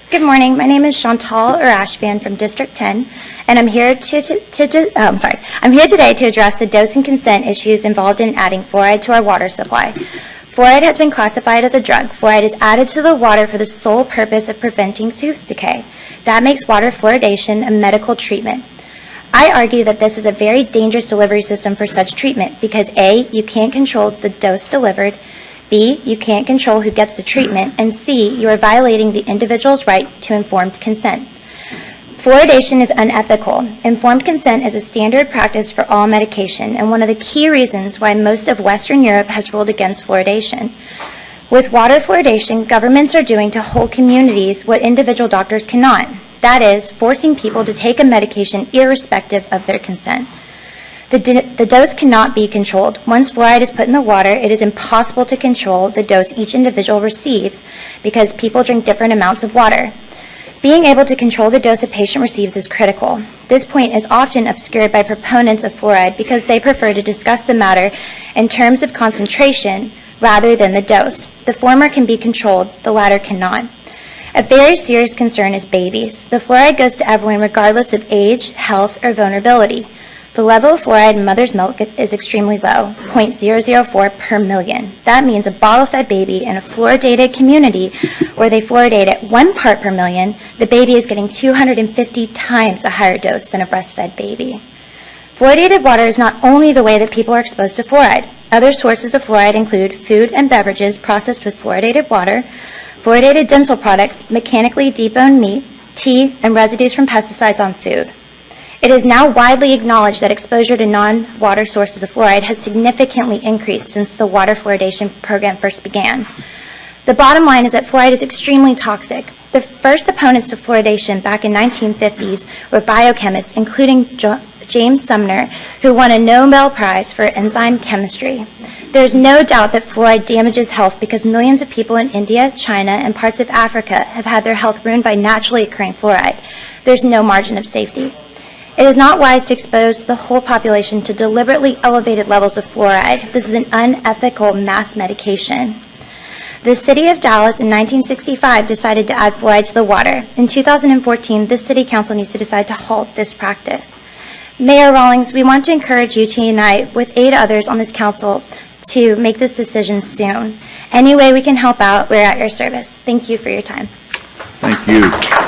Good morning. My name is Chantal from District 10, and I'm here today to address the dose and consent issues involved in adding fluoride to our water supply. Fluoride has been classified as a drug. Fluoride is added to the water for the sole purpose of preventing tooth decay. That makes water fluoridation a medical treatment. I argue that this is a very dangerous delivery system for such treatment because A, you can't control the dose delivered, B, you can't control who gets the treatment, and C, you are violating the individual's right to informed consent. Fluoridation is unethical. Informed consent is a standard practice for all medication and one of the key reasons why most of Western Europe has ruled against fluoridation. With water fluoridation, governments are doing to whole communities what individual doctors cannot. That is, forcing people to take a medication irrespective of their consent. The dose cannot be controlled. Once fluoride is put in the water, it is impossible to control the dose each individual receives because people drink different amounts of water. Being able to control the dose a patient receives is critical. This point is often obscured by proponents of fluoride because they prefer to discuss the matter in terms of concentration rather than the dose. The former can be controlled, the latter cannot. A very serious concern is babies. The fluoride goes to everyone regardless of age, health, or vulnerability. The level of fluoride in mother's milk is extremely low, 0.004 per million. That means a bottle-fed baby in a fluoridated community where they fluoridate at 1 part per million, the baby is getting 250 times a higher dose than a breastfed baby. Fluoridated water is not only the way that people are exposed to fluoride. Other sources of fluoride include food and beverages processed with fluoridated water, fluoridated dental products, mechanically deboned meat, tea, and residues from pesticides on food. It is now widely acknowledged that exposure to non-water sources of fluoride has significantly increased since the water fluoridation program first began. The bottom line is that fluoride is extremely toxic. The first opponents to fluoridation back in 1950s were biochemists, including James Sumner, who won a Nobel Prize for enzyme chemistry. There is no doubt that fluoride damages health because millions of people in India, China, and parts of Africa have had their health ruined by naturally occurring fluoride. There's no margin of safety. It is not wise to expose the whole population to deliberately elevated levels of fluoride. This is an unethical mass medication. The city of Dallas in 1965 decided to add fluoride to the water. In 2014, this city council needs to decide to halt this practice. Mayor Rawlings, we want to encourage you to unite with 8 others on this council to make this decision soon. Any way we can help out, we're at your service. Thank you for your time. Thank you.